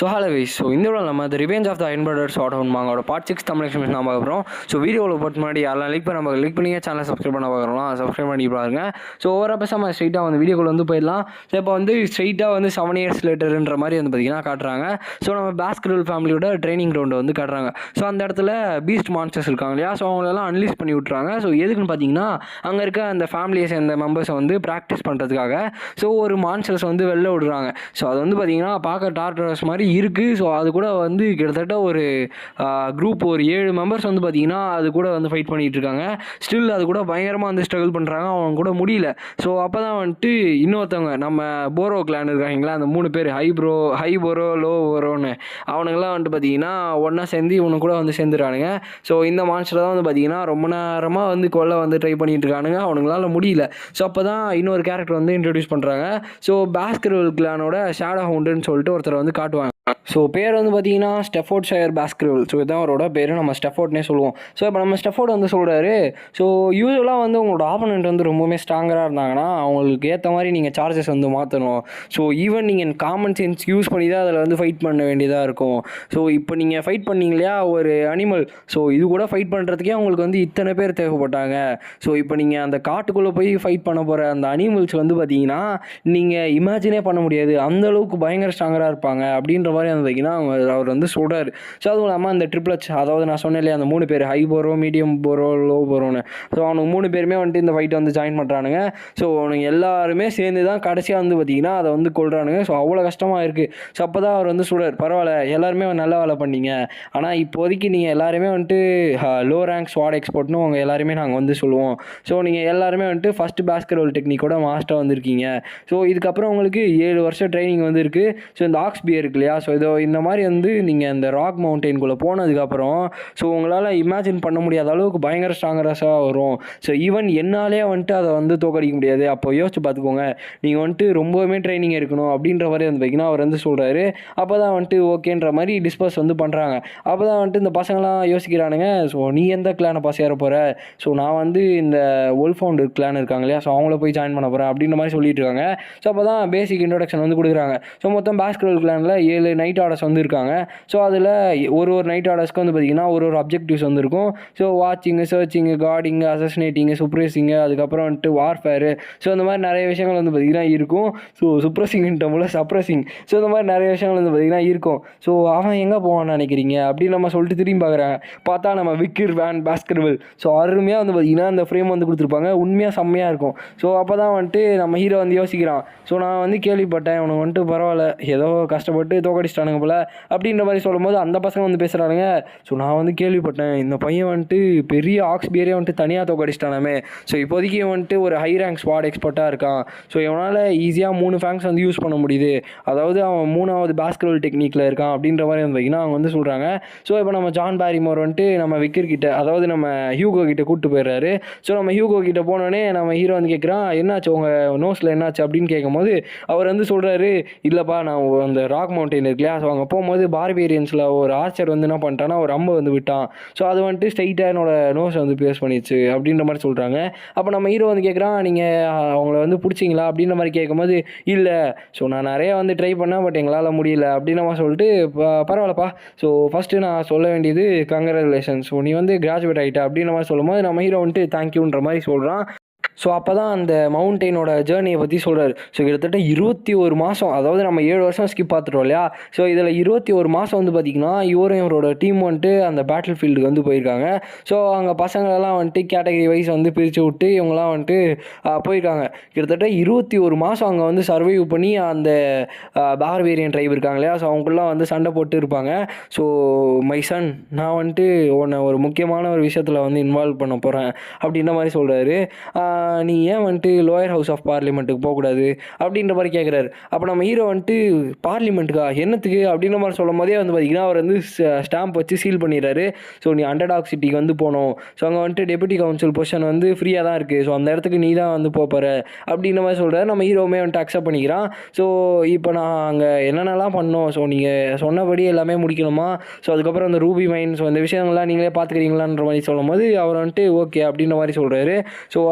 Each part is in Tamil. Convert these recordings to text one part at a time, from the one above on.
Hello guys. இந்த வீடியோ நம்ம the revenge of the iron brothers ஆட்டோன் மாங்கோட பார்ட் 6 தமிழ் எக்ஸ்பிரஸ் நான் பார்க்க போகிறோம். வீடியோவில் போட்டு முன்னாடி யாரெல்லாம் லிக் பண்ணி சேனலை சப்ஸ்கிரைப் பண்ண பார்க்குறோம், சப்ஸ்கிரைப் பண்ணி பாருங்க. ஓவராக பேசாமல் ஸ்ட்ரைட்டாக வந்து வீடியோக்குள்ள வந்து போயிடலாம். இப்போ வந்து ஸ்ட்ரைட்டாக வந்து 7 years லேட்டர்ன்ற மாதிரி வந்து பார்த்தீங்கன்னா காட்டுறாங்க. நம்ம பாஸ்கெட்பால் ஃபேமிலியோட ட்ரைனிங் கிரவுண்டை வந்து காட்டுறாங்க. அந்த இடத்துல பீஸ்ட் மான்ஸ்டர்ஸ் இருக்காங்க இல்லையா, அவங்களெல்லாம் அன்லீஸ் பண்ணி விட்றாங்க. எதுக்குன்னு பார்த்தீங்கன்னா அங்கே இருக்க அந்த ஃபேமிலியை சேர்ந்த மெம்பர்ஸை வந்து ப்ராக்டிஸ் பண்ணுறதுக்காக ஒரு மான்ஸ்டர்ஸ் வந்து வெளில விடுறாங்க. அது வந்து பார்த்தீங்கன்னா பார்க்க டார்டரஸ் மாதிரி இருக்குது. அது கூட வந்து கிட்டத்தட்ட ஒரு குரூப் ஒரு 7 மெம்பர்ஸ் வந்து பார்த்திங்கன்னா அது கூட வந்து ஃபைட் பண்ணிகிட்டு இருக்காங்க. ஸ்டில் அது கூட பயங்கரமாக வந்து ஸ்ட்ரகிள் பண்ணுறாங்க, அவங்க கூட முடியல. அப்போ தான் வந்துட்டு இன்னொருத்தவங்க நம்ம போரோ கிளான் இருக்காங்களா, அந்த 3 பேர் ஹை போரோ லோ போரோன்னு அவனுங்கெல்லாம் வந்துட்டு பார்த்திங்கன்னா ஒன்றா சேர்ந்து இவனு கூட வந்து சேர்ந்துறானுங்க. இந்த மான்ஸ்டர் தான் வந்து பார்த்திங்கன்னா ரொம்ப நேரமாக வந்து கொல்ல வந்து ட்ரை பண்ணிட்டு இருக்கானுங்க, அவனுங்களால முடியல. அப்போ தான் இன்னொரு கேரக்டர் வந்து இன்ட்ரடியூஸ் பண்ணுறாங்க. பாஸ்கெட்பால் கிளானோட ஷேடோ ஹவுண்டுன்னு சொல்லிட்டு ஒருத்தர் வந்து காட்டுவாங்க. பேர் வந்து பார்த்தீங்கன்னா ஸ்டெஃபோர்ட்ஷயர் பாஸ்கெட்பால். இதுதான் அவரோட பேர், நம்ம ஸ்டெஃபோர்ட்னே சொல்லுவோம். இப்போ நம்ம ஸ்டெஃபோர்ட் வந்து சொல்கிறாரு, யூஸ்வலாக வந்து உங்களோட ஆப்போனண்ட் வந்து ரொம்பவுமே ஸ்ட்ராங்கராக இருந்தாங்கன்னா அவங்களுக்கு ஏற்ற மாதிரி நீங்கள் சார்ஜஸ் வந்து மாற்றணும். ஈவன் நீங்கள் காமன் சென்ஸ் யூஸ் பண்ணி தான் அதில் வந்து ஃபைட் பண்ண வேண்டியதாக இருக்கும். இப்போ நீங்கள் ஃபைட் பண்ணீங்க இல்லையா ஒரு அனிமல், இது கூட ஃபைட் பண்ணுறதுக்கே அவங்களுக்கு வந்து இத்தனை பேர் தேவைப்பட்டாங்க. இப்போ நீங்கள் அந்த காட்டுக்குள்ளே போய் ஃபைட் பண்ண போகிற அந்த அனிமல்ஸ் வந்து பார்த்தீங்கன்னா நீங்கள் இமேஜினே பண்ண முடியாது, அந்தளவுக்கு பயங்கர ஸ்ட்ராங்கராக இருப்பாங்க அப்படின்ற மாதிரி பார்த்தீங்கன்னா அவர் வந்து சொல்கிறார். அதுவும் இல்லாமல் அந்த ட்ரிப்ளட்ஸ், அதாவது நான் சொன்னேன் இல்லையா அந்த 3 பேர் ஹை போரோ, மீடியம் போரோ, லோ போரோன்னு, அவனுக்கு 3 பேருமே வந்துட்டு இந்த ஃபைட்டை வந்து ஜாயின் பண்ணுறானுங்க. அவனுங்க எல்லாருமே சேர்ந்து தான் கடைசியாக வந்து பார்த்திங்கன்னா அதை வந்து கொள்றானுங்க. அவ்வளோ கஷ்டமாக இருக்குது. அப்போ தான் அவர் வந்து சொல்கிறார், பரவாயில்ல எல்லாருமே நல்ல வேலை பண்ணீங்க, ஆனால் இப்போதைக்கு நீங்கள் எல்லாருமே வந்துட்டு லோ ரேங்க் ஸ்வாட் எக்ஸ்போர்ட்னு அவங்க எல்லாருமே நாங்கள் வந்து சொல்லுவோம். நீங்கள் எல்லாருமே வந்துட்டு ஃபஸ்ட்டு பாஸ்கெட்பால் டெக்னிக்கோட மாஸ்டர் வந்திருக்கீங்க. இதுக்கப்புறம் உங்களுக்கு 7 வருஷம் ட்ரைனிங் வந்து இருக்குது. இந்த ஆக்ஸ் பியர் இருக்கு இல்லையா, இந்த மாதிரி வந்து நீங்கள் இந்த ராக் மவுண்டெயின்குள்ளே போனதுக்கப்புறம் உங்களால் இமேஜின் பண்ண முடியாத அளவுக்கு பயங்கர ஸ்ட்ராங்கராக வரும். ஈவன் என்னாலே வந்துட்டு அதை வந்து தோக்கடிக்க முடியாது. அப்போ யோசிச்சு பார்த்துக்கோங்க, நீங்கள் வந்துட்டு ரொம்பவுமே ட்ரைனிங் இருக்கணும் அப்படின்ற மாதிரி வந்து பார்த்தீங்கன்னா அவர் வந்து சொல்கிறாரு. அப்போ தான் வந்துட்டு ஓகேன்ற மாதிரி டிஸ்பஸ் வந்து பண்ணுறாங்க. அப்போ தான் வந்துட்டு இந்த பசங்களாம் யோசிக்கிறானுங்க, நீ எந்த கிளானை பாஸ் ஏற போகிற, நான் வந்து இந்த ஒல்ஃபவுண்ட் கிளான் இருக்காங்க இல்லையா, அவங்கள போய் ஜாயின் பண்ண போகிறேன் அப்படின்ற மாதிரி சொல்லிட்டு இருக்காங்க. அப்போ தான் பேசிக் இன்ட்ரோடக்ஷன் வந்து கொடுக்குறாங்க. மொத்தம் பாஸ்கெட்பால் கிளானில் 7 நைட் ஆர்டர்ஸ் வந்து இருக்காங்க. அதில் ஒரு நைட் ஆர்டர்ஸ்க்கு வந்து பார்த்திங்கன்னா ஒரு அப்ஜெக்டிவ்ஸ் வந்து இருக்கும். வாட்சிங்கு, சர்ச்சிங்கு, கார்டிங்கு, அசஸ்னேட்டிங்கு, சுப்ரேசிங்கு, அதுக்கப்புறம் வந்துட்டு வார்ஃபேரு, இந்த மாதிரி நிறைய விஷயங்கள் வந்து பார்த்திங்கன்னா இருக்கும். சுப்ரஸிங்கிட்ட சப்ரஸிங், இந்த மாதிரி நிறைய விஷயங்கள் வந்து பார்த்திங்கன்னா இருக்கும். அவன் எங்கே போவான்னு நினைக்கிறீங்க அப்படின்னு நம்ம சொல்லிட்டு திரும்பி பார்க்குறாங்க. பார்த்தா நம்ம விக்கர் வேன் பாஸ்கெட்பால். அருமையாக வந்து பார்த்திங்கன்னா அந்த ஃப்ரேம் வந்து கொடுத்துருப்பாங்க, உண்மையாக செம்மையாக இருக்கும். அப்போ தான் வந்துட்டு நம்ம ஹீரோ வந்து யோசிக்கிறான், நான் வந்து கேள்விப்பட்டேன் உனக்கு வந்துட்டு பரவாயில்ல ஏதோ கஷ்டப்பட்டு தோக்கடிச்சிட்டானுங்க போல அப்படின்ற மாதிரி சொல்லும்போது அந்த பசங்க வந்து பேசுகிறானுங்க, நான் வந்து கேள்விப்பட்டேன் இந்த பையன் வந்துட்டு பெரிய ஆக்ஸ் பியரே வந்துட்டு தனியாக தோக்கடிச்சிட்டானாமே. இப்போதைக்கு வந்துட்டு ஒரு ஹை ரேங்க் ஸ்வாட் எக்ஸ்பர்ட்டாக இருக்கான். இவனால் ஈஸியாக 3 ஃபேங்க்ஸ் வந்து யூஸ் பண்ண முடியுது, அதாவது அவன் 3வது பாஸ்கெட்பால் டெக்னிக்கில் இருக்கான் அப்படின்ற மாதிரி வந்து வைக்கினா அவங்க வந்து சொல்கிறாங்க. இப்போ நம்ம ஜான் பேரிமோர் வந்துட்டு நம்ம விக்கர் கிட்ட, அதாவது நம்ம ஹியூகோ கிட்ட கூப்பிட்டு போயிடுறாரு. நம்ம ஹியூகோ கிட்ட போனோடனே நம்ம ஹீரோ வந்து கேட்குறான், என்னாச்சு உங்கள் நோஸில் என்னாச்சு அப்படின்னு கேட்கும்போது அவர் வந்து சொல்கிறாரு, இல்லைப்பா நான் அந்த ராக் மவுண்டெயின் இருக்கு இல்லையா, அங்கே போகும்போது பார்பேரியன்ஸில் ஒரு ஆர்ச்சர் வந்து என்ன பண்ணிட்டான்னா ஒரு அம்பை வந்து விட்டான். அது வந்துட்டு ஸ்ட்ரைட்டாக என்னோட நோஸை வந்து பேஸ் பண்ணிடுச்சு அப்படின்ற மாதிரி சொல்கிறாங்க. அப்போ நம்ம ஹீரோ வந்து கேட்குறான், நீங்கள் அவங்கள வந்து பிடிச்சிங்களா அப்படின்ற மாதிரி கேட்கும்போது இல்லை, நான் நிறையா வந்து ட்ரை பண்ணேன், பட் எங்களால் முடியல அப்படின்ற மாதிரி சொல்லிட்டு, பரவாயில்லப்பா ஃபஸ்ட்டு நான் சொல்ல வேண்டியது கங்க்ராச்சுலேஷன்ஸ், நீ வந்து கிராஜுவேட் ஆகிட்ட அப்படின்ற மாதிரி சொல்லும்போது நம்ம ஹீரோ வந்துட்டு தேங்க்யூன்ற மாதிரி சொல்கிறான். அப்போ தான் அந்த மவுண்டெயினோட ஜேர்னியை பற்றி சொல்கிறார். கிட்டத்தட்ட 21 மாதம், அதாவது நம்ம 7 வருஷம் ஸ்கிப் பார்த்துட்டோம் இல்லையா, இதில் 21 மாதம் வந்து பார்த்திங்கன்னா இவரோட டீம் வந்துட்டு அந்த பேட்டில் ஃபீல்டுக்கு வந்து போயிருக்காங்க. அங்கே பசங்களெல்லாம் வந்துட்டு கேட்டகரி வைஸ் வந்து பிரித்து விட்டு இவங்களாம் வந்துட்டு போயிருக்காங்க. கிட்டத்தட்ட 21 மாதம் அங்கே வந்து சர்வைவ் பண்ணி அந்த பார்பேரியன் ட்ரைப் இருக்காங்க இல்லையா, அவங்களுக்குலாம் வந்து சண்டை போட்டு இருப்பாங்க. மை சன், நான் வந்துட்டு உன்னை ஒரு முக்கியமான ஒரு விஷயத்தில் வந்து இன்வால்வ் பண்ண போகிறேன் அப்படின்ற மாதிரி சொல்கிறாரு. நீ ஏன் வந்துட்டு லோயர் ஹவுஸ் ஆஃப் பார்லிமெண்ட்டுக்கு போகக்கூடாது அப்படின்ற மாதிரி கேட்குறாரு. அப்போ நம்ம ஹீரோ வந்துட்டு பார்லிமெண்ட்டுக்கா என்னத்துக்கு அப்படின்ற மாதிரி சொல்லும் போதே வந்து பார்த்திங்கன்னா அவர் வந்து ஸ்டாம்ப் வச்சு சீல் பண்ணிடுறாரு. நீ அண்டர்டாக் சிட்டிக்கு வந்து போகணும், அங்கே வந்துட்டு டெபுட்டி கவுன்சில் பொசிஷன் வந்து ஃப்ரீயாக தான் இருக்குது, அந்த இடத்துக்கு நீ தான் வந்து போகிற அப்படின்ற மாதிரி சொல்கிறாரு. நம்ம ஹீரோவுமே வந்துட்டு அக்செப்ட் பண்ணிக்கிறான். இப்போ நான் அங்கே என்னென்னலாம் பண்ணோம், நீங்கள் சொன்னபடி எல்லாமே முடிக்கணுமா, அதுக்கப்புறம் அந்த ரூபி மைன்ஸ் அந்த விஷயங்கள்லாம் நீங்களே பார்த்துக்கிறீங்களான்ற மாதிரி சொல்லும் போது அவர் வந்துட்டு ஓகே அப்படின்ற மாதிரி சொல்கிறாரு.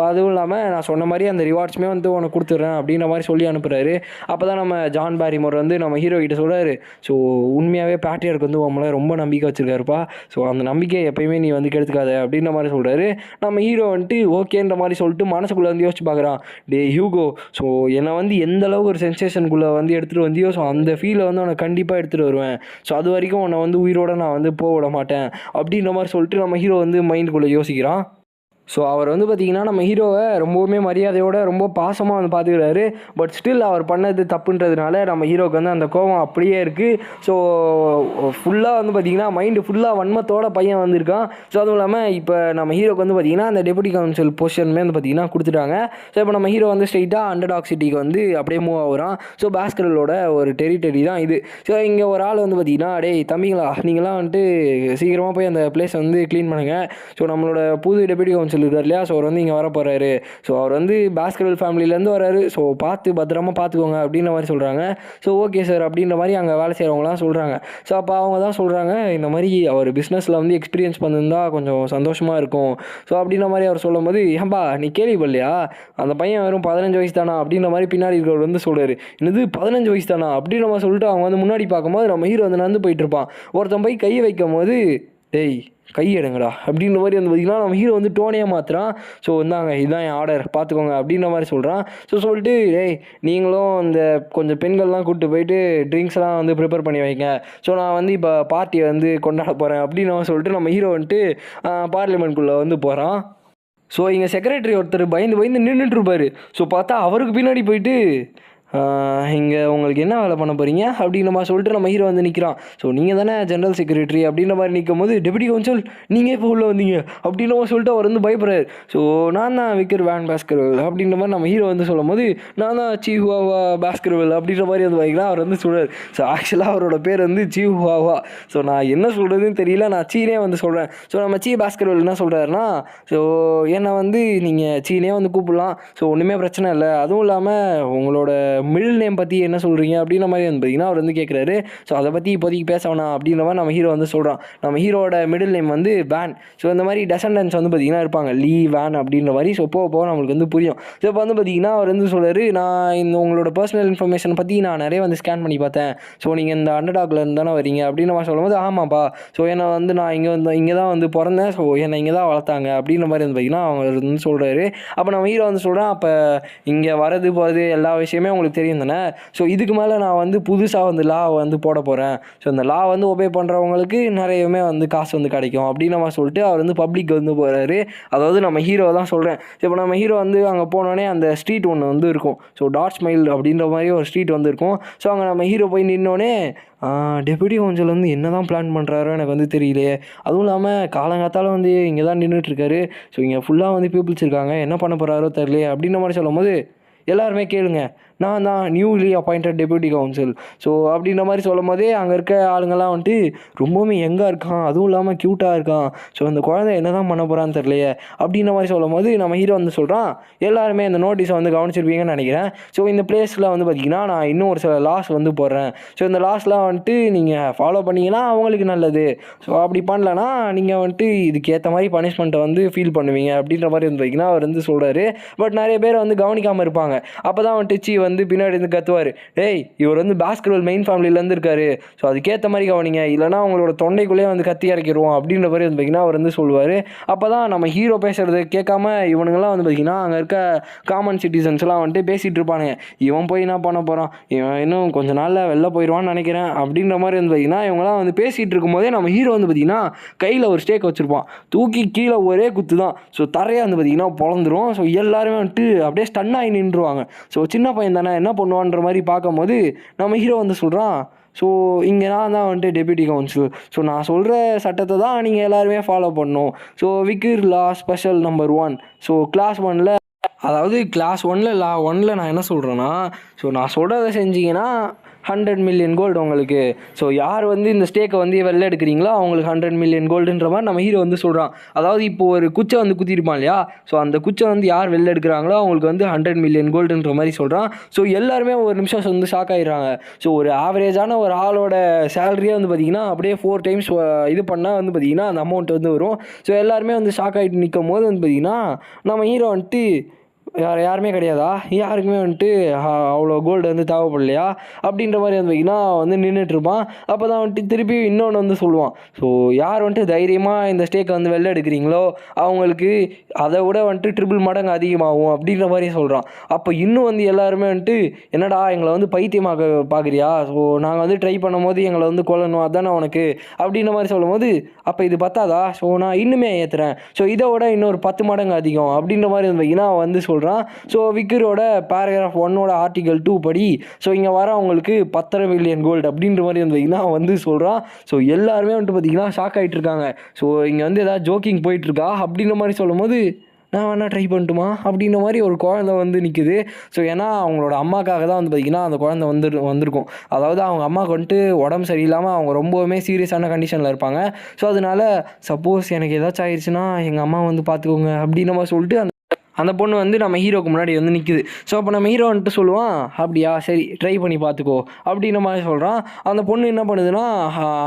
அதுவும் இல்லாமல் இல்லாமல் நான் சொன்ன மாதிரி அந்த ரிவார்ட்ஸுமே வந்து உனக்கு கொடுத்துட்றேன் அப்படின்ற மாதிரி சொல்லி அனுப்புகிறாரு. அப்போ தான் நம்ம ஜான் பேரிமோர் வந்து நம்ம ஹீரோ கிட்ட சொல்கிறாரு, ஸோ உண்மையாகவே பேட்ரியார்க்கு வந்து உங்களை ரொம்ப நம்பிக்கை வச்சுருக்காருப்பா, ஸோ அந்த நம்பிக்கையை எப்பயுமே நீ வந்து கெடுத்துக்காத அப்படின்ற மாதிரி சொல்கிறாரு. நம்ம ஹீரோ வந்துட்டு ஓகேன்ற மாதிரி சொல்லிட்டு மனசுக்குள்ளே வந்து யோசிச்சு பார்க்குறான், டே ஹியூகோ, ஸோ என்னை வந்து எந்த அளவுக்கு ஒரு சென்சேஷனுக்குள்ளே வந்து எடுத்துகிட்டு வந்தியோ, ஸோ அந்த ஃபீலை வந்து உனக்கு கண்டிப்பாக எடுத்துகிட்டு வருவேன், ஸோ அது வரைக்கும் உன்னை வந்து உயிரோடு நான் வந்து போக விட மாட்டேன் அப்படின்ற மாதிரி சொல்லிட்டு நம்ம ஹீரோ வந்து மைண்டுக்குள்ளே யோசிக்கிறான். ஸோ அவர் வந்து பார்த்திங்கன்னா நம்ம ஹீரோவை ரொம்பவுமே மரியாதையோடு ரொம்ப பாசமாக வந்து பார்த்துக்கிறாரு. பட் ஸ்டில் அவர் பண்ணது தப்புன்றதுனால நம்ம ஹீரோவுக்கு வந்து அந்த கோபம் அப்படியே இருக்குது. ஸோ ஃபுல்லாக வந்து பார்த்திங்கன்னா மைண்டு ஃபுல்லாக வன்மத்தோட பையன் வந்திருக்கான். ஸோ அதுவும் இல்லாமல் இப்போ நம்ம ஹீரோக்கு வந்து பார்த்திங்கன்னா அந்த டெபுட்டி கவுன்சில் பொசிஷனுமே வந்து பார்த்திங்கன்னா கொடுத்துட்டாங்க. ஸோ இப்போ நம்ம ஹீரோ வந்து ஸ்ட்ரெயிட்டாக அண்டர்டாக் சிட்டிக்கு வந்து அப்படியே மூவ் ஆகுறான். ஸோ பாஸ்கரோட ஒரு டெரிட்டரி தான் இது. ஸோ இங்கே ஒரு ஆள் வந்து பார்த்திங்கன்னா, டேய் தம்பிங்களா, நீங்களாம் வந்துட்டு சீக்கிரமாக போய் அந்த பிளேஸை வந்து க்ளீன் பண்ணுங்கள், ஸோ நம்மளோட புது டெபுட்டி கவுன்சில் இருக்கார் இல்லையா, ஸோ அவர் வந்து இங்கே வர போகிறாரு, ஸோ அவர் வந்து பாஸ்கெட்பால் ஃபேமிலியிலேருந்து வராரு, ஸோ பத்திரமா பார்த்துக்கோங்க அப்படின்ற மாதிரி சொல்கிறாங்க. ஸோ ஓகே சார் அப்படின்ற மாதிரி அங்கே வேலை செய்கிறவங்களாம் சொல்கிறாங்க. ஸோ அப்போ அவங்க தான் சொல்கிறாங்க, இந்த மாதிரி அவர் பிஸ்னஸில் வந்து எக்ஸ்பீரியன்ஸ் பண்ணியிருந்தா கொஞ்சம் சந்தோஷமாக இருக்கும், ஸோ அப்படின்ற மாதிரி அவர் சொல்லும்போது, ஏன்பா நீ கேள்விப்படலையா, அந்த பையன் வெறும் 15 வயசு தானா அப்படின்ற மாதிரி பின்னாடி இருக்கிறவர் வந்து சொல்கிறாரு. என்னது 15 வயசு தானா அப்படின்ற மாதிரி சொல்லிட்டு அவங்க வந்து முன்னாடி பார்க்கும்போது நம்ம ஹீரோ வந்து நடந்து போயிட்டு இருப்பான். ஒருத்தன் போய் கையை வைக்கும் போது, டேய் கை எடுங்கடா அப்படின்ற மாதிரி வந்து பார்த்திங்கன்னா நம்ம ஹீரோ வந்து டோனையாக மாற்றுறான். ஸோ வந்தாங்க, இதுதான் என் ஆர்டர் பார்த்துக்கோங்க அப்படின்ற மாதிரி சொல்கிறான். ஸோ சொல்லிட்டு, டேய் நீங்களும் இந்த கொஞ்சம் பெண்கள்லாம் கூப்பிட்டு போயிட்டு ட்ரிங்க்ஸ்லாம் வந்து ப்ரிப்பேர் பண்ணி வைங்க, ஸோ நான் வந்து இப்போ பார்ட்டியை வந்து கொண்டாட போகிறேன் அப்படின்னு சொல்லிட்டு நம்ம ஹீரோ வந்துட்டு பார்லிமெண்ட்குள்ளே வந்து போகிறான். ஸோ இங்கே செக்ரட்டரி ஒருத்தர் பயந்து நின்றுட்டுருப்பார். ஸோ பார்த்தா அவருக்கு பின்னாடி போயிட்டு, இங்கே உங்களுக்கு என்ன வேலை பண்ண போகிறீங்க அப்படின்ற மாதிரி சொல்லிட்டு நம்ம ஹீரோ வந்து நிற்கிறான். ஸோ நீங்கள் தானே ஜென்ரல் செக்ரட்டரி அப்படின்ற மாதிரி நிற்கும் போது, டெபுட்டி கவுன்சில் நீங்கள் இப்போ உள்ளே வந்தீங்க அப்படின்ற மாதிரி சொல்லிட்டு அவர் வந்து பயப்படுறாரு. ஸோ நான் தான் விக்கர் வேன் பாஸ்கர்வெல் அப்படின்ற மாதிரி நம்ம ஹீரோ வந்து சொல்லும் போது, நான் தான் சீஹுவா பாஸ்கர்வெல் அப்படின்ற மாதிரி வந்து வைக்கலாம் அவர் வந்து சொல்கிறார். ஸோ ஆக்சுவலாக அவரோட பேர் வந்து சீஹுவா. ஸோ நான் என்ன சொல்கிறதுன்னு தெரியல, நான் சீனே வந்து சொல்கிறேன். ஸோ நம்ம பாஸ்கர்வெல் என்ன சொல்கிறாருன்னா, ஸோ என்னை வந்து நீங்கள் சீனே வந்து கூப்பிடலாம், ஸோ ஒன்றுமே பிரச்சனை இல்லை, அதுவும் இல்லாமல் உங்களோட மிடில் நேம் பற்றி என்ன சொல்கிறீங்க அப்படின்ற மாதிரி வந்து பார்த்திங்கன்னா அவர் வந்து கேட்குறாரு. ஸோ அதை பற்றி இப்போதைக்கு பேச வேணாம் அப்படின்ற மாதிரி நம்ம ஹீரோ வந்து சொல்கிறான். நம்ம ஹீரோட மிடில் நேம் வந்து வேன். ஸோ இந்த மாதிரி டெசண்டன்ஸ் வந்து பார்த்திங்கன்னா இருப்பாங்க, லீ வேன் அப்படின்ற மாதிரி. ஸோ போக நம்மளுக்கு வந்து புரியும். ஸோ இப்போ வந்து பார்த்திங்கன்னா அவர் வந்து சொல்கிறாரு, நான் இந்த உங்களோட பர்சனல் இன்ஃபர்மேஷன் பற்றி நான் நிறைய வந்து ஸ்கேன் பண்ணி பார்த்தேன், ஸோ நீங்கள் இந்த அண்டர்டாக்ல இருந்து தானே வரீங்க அப்படின்ற மாதிரி சொல்லும்போது, ஆமாப்பா, ஸோ என்னை வந்து நான் இங்கே தான் வந்து பிறந்தேன், ஸோ என்னை இங்கே தான் வளர்த்தாங்க அப்படின்ற மாதிரி வந்து பார்த்திங்கன்னா அவங்க வந்து சொல்கிறாரு. அப்போ நம்ம ஹீரோ வந்து சொல்கிறேன், அப்போ இங்கே வரது போகிறது எல்லா விஷயமே உங்களுக்கு தெரியும் தானே, ஸோ இதுக்கு மேலே நான் வந்து புதுசாக வந்து லா வந்து போட போகிறேன், ஸோ இந்த லா வந்து ஒபே பண்ணுறவங்களுக்கு நிறையவே வந்து காசு வந்து கிடைக்கும் அப்படின்னு நம்ம சொல்லிட்டு அவர் வந்து பப்ளிக் வந்து போகிறாரு. அதாவது நம்ம ஹீரோ தான் சொல்கிறேன். இப்போ நம்ம ஹீரோ வந்து அங்கே போனோடனே அந்த ஸ்ட்ரீட் ஒன்று வந்து இருக்கும், ஸோ டாட் ஸ்மைல் அப்படின்ற மாதிரி ஒரு ஸ்ட்ரீட் வந்து இருக்கும். ஸோ அங்கே நம்ம ஹீரோ போய் நின்னோடனே, டெபுட்டி கவுன்சில் வந்து என்ன தான் பிளான் பண்ணுறாரோ எனக்கு வந்து தெரியலையே, அதுவும் இல்லாமல் காலங்காத்தால் வந்து இங்கே தான் நின்றுட்டுருக்காரு, ஸோ இங்கே ஃபுல்லாக வந்து பீப்புள்ஸ் இருக்காங்க, என்ன பண்ண போகிறாரோ தெரியலையே அப்படின்ற மாதிரி சொல்லும் போது, எல்லாருமே கேளுங்க, நான் தான் newly appointed deputy council, so அப்படின்ற மாதிரி சொல்லும் போதே அங்கே இருக்க ஆளுங்கள்லாம் வந்துட்டு ரொம்பவுமே யங்காக இருக்கான், அதுவும் இல்லாமல் க்யூட்டாக இருக்கான், ஸோ அந்த குழந்தை என்ன தான் பண்ண போகிறான்னு தெரியலையே அப்படின்ற மாதிரி சொல்லும் போது நம்ம ஹீரோ வந்து சொல்கிறான், எல்லாருமே இந்த நோட்டீஸை வந்து கவனிச்சிருப்பீங்கன்னு நினைக்கிறேன். ஸோ இந்த பிளேஸில் வந்து பார்த்திங்கன்னா நான் இன்னும் ஒரு சில லாஸ் வந்து போடுறேன், ஸோ இந்த லாஸ்லாம் வந்துட்டு நீங்கள் ஃபாலோ பண்ணிங்கன்னா அவங்களுக்கு நல்லது, ஸோ அப்படி பண்ணலன்னா நீங்கள் வந்துட்டு இதுக்கு ஏற்ற மாதிரி பனிஷ்மெண்ட்டை வந்து ஃபீல் பண்ணுவீங்க அப்படின்ற மாதிரி வந்து பார்த்திங்கன்னா அவர் வந்து சொல்கிறாரு. பட் நிறைய பேர் வந்து கவனிக்காமல் இருப்பாங்க. அப்போ தான் வந்துட்டு சீ வந்து பின்னாடி இருந்து கத்துவார், டேய் இவர் வந்து பாஸ்கெட்பால் மெயின் ஃபேமிலியிலேருந்து இருக்காரு, ஸோ அதுக்கேற்ற மாதிரி கவனிங்க, இல்லைனா அவங்களோட தொண்டைக்குள்ளேயே வந்து கத்தி இறக்கிடுவோம் அப்படின்ற மாதிரி வந்து பார்த்திங்கன்னா அவர் வந்து சொல்லுவார். அப்போ தான் நம்ம ஹீரோ பேசுகிறது கேட்காம இவனுங்கெல்லாம் வந்து பார்த்திங்கன்னா அங்கே இருக்க காமன் சிட்டிசன்ஸ்லாம் வந்துட்டு பேசிகிட்டு இருப்பானுங்க, இவன் போய் என்ன பண்ண போகிறான், இவன் இன்னும் கொஞ்சம் நாளில் வெளில போயிடுவான்னு நினைக்கிறேன் அப்படின்ற மாதிரி வந்து பார்த்திங்கன்னா இவங்களாம் வந்து பேசிகிட்டு இருக்கும்போதே நம்ம ஹீரோ வந்து பார்த்திங்கன்னா கையில் ஒரு ஸ்டேக் வச்சுருப்பான், தூக்கி கீழே ஒரே குத்து தான், ஸோ தரையாக வந்து பார்த்திங்கன்னா பொழந்துரும். ஸோ எல்லாருமே வந்துட்டு அப்படியே ஸ்டன் ஆகி நின்றுவாங்க. ஸோ சின்ன பையன் தானே என்ன பண்ணுவான்ற மாதிரி பார்க்கும்போது நம்ம ஹீரோ வந்து சொல்கிறான், ஸோ இங்கே நான் தான் வந்துட்டு டெபுட்டி கவுன்சில், ஸோ நான் சொல்கிற சட்டத்தை தான் நீங்கள் எல்லாருமே ஃபாலோ பண்ணணும். ஸோ விக்கிர் லா ஸ்பெஷல் நம்பர் 1, ஸோ கிளாஸ் 1ல், அதாவது கிளாஸ் 1ல் லா 1ல் நான் என்ன சொல்கிறேன்னா, ஸோ நான் சொல்கிறத செஞ்சீங்கன்னா 100 மில்லியன் கோல்டு உங்களுக்கு, ஸோ யார் வந்து இந்த ஸ்டேக்கை வந்து வெளில எடுக்கிறீங்களோ அவங்களுக்கு 100 மில்லியன் கோல்டுன்ற மாதிரி நம்ம ஹீரோ வந்து சொல்கிறான். அதாவது இப்போ ஒரு குச்சை வந்து குத்திருப்பான் இல்லையா, ஸோ அந்த குச்சை வந்து யார் வெளில எடுக்கிறாங்களோ அவங்களுக்கு வந்து 100 மில்லியன் கோல்டுன்ற மாதிரி சொல்கிறான். ஸோ எல்லாருமே ஒரு நிமிஷம் வந்து ஷாக் ஆகிடுறாங்க. ஸோ ஒரு ஆவரேஜான ஒரு ஆளோட சேலரியே வந்து பார்த்திங்கன்னா அப்படியே 4 டைம்ஸ் இது பண்ணால் வந்து பார்த்திங்கன்னா அந்த அமௌண்ட் வந்து வரும். ஸோ எல்லாருமே வந்து ஷாக் ஆகிட்டு நிற்கும் போது வந்து பார்த்திங்கன்னா நம்ம ஹீரோ வந்துட்டு, யாருமே கிடையாதா? யாருக்குமே வந்துட்டு அவ்வளோ கோல்டு வந்து தேவைப்படலையா? அப்படின்ற மாதிரி வந்து பார்த்தீங்கன்னா வந்து நின்றுட்டுருப்பான். அப்போ தான் வந்துட்டு திருப்பி இன்னொன்று வந்து சொல்லுவான். ஸோ யார் வந்துட்டு தைரியமாக இந்த ஸ்டேக்கை வந்து வெளில எடுக்கிறீங்களோ அவங்களுக்கு அதை விட வந்துட்டு ட்ரிபிள் மடங்கு அதிகமாகும் அப்படின்ற மாதிரி சொல்கிறான். அப்போ இன்னும் வந்து எல்லாருமே வந்துட்டு என்னடா எங்களை வந்து பைத்தியமாக பார்க்குறியா? ஸோ நாங்கள் வந்து ட்ரை பண்ணும்போது எங்களை வந்து கொல்லணும் அதானே உனக்கு அப்படின்ற மாதிரி சொல்லும்போது, அப்போ இது பத்தாதா? ஸோ நான் இன்னுமே ஏற்றுறேன். ஸோ இதை விட இன்னொரு 10 மடங்கு அதிகம் அப்படின்ற மாதிரி வந்து பார்த்தீங்கன்னா வந்து சொல்கிறான். ஸோ விக்கரோட பேராகிராஃப் 1 ஆர்டிகல் 2 படி ஸோ இங்கே வர அவங்களுக்கு 10.5 மில்லியன் கோல்டு அப்படின்ற மாதிரி வந்து வந்து சொல்கிறான். ஸோ எல்லாருமே வந்துட்டு பார்த்தீங்கன்னா ஷாக் ஆகிட்டு இருக்காங்க. ஸோ இங்கே வந்து ஏதாவது ஜோக்கிங் போயிட்டுருக்கா அப்படின்ற மாதிரி சொல்லும்போது, நான் வேணா ட்ரை பண்ணட்டுமா அப்படின்ற மாதிரி ஒரு குழந்தை வந்து நிற்குது. ஸோ ஏன்னா அவங்களோட அம்மாக்காக தான் வந்து பார்த்திங்கன்னா அந்த குழந்தை வந்திருக்கும். அதாவது அவங்க அம்மாவுக்கு வந்துட்டு உடம்பு சரியில்லாமல் அவங்க ரொம்பவுமே சீரியஸான கண்டிஷனில் இருப்பாங்க. ஸோ அதனால சப்போஸ் எனக்கு ஏதாச்சும் ஆயிடுச்சுன்னா எங்கள் அம்மா வந்து பார்த்துக்கோங்க அப்படின்ற மாதிரி சொல்லிட்டு அந்த பொண்ணு வந்து நம்ம ஹீரோக்கு முன்னாடி வந்து நிற்குது. ஸோ அப்போ நம்ம ஹீரோ வந்துட்டு சொல்லுவான், அப்படியா சரி ட்ரை பண்ணி பார்த்துக்கோ அப்படின்ற மாதிரி சொல்கிறான். அந்த பொண்ணு என்ன பண்ணுதுன்னா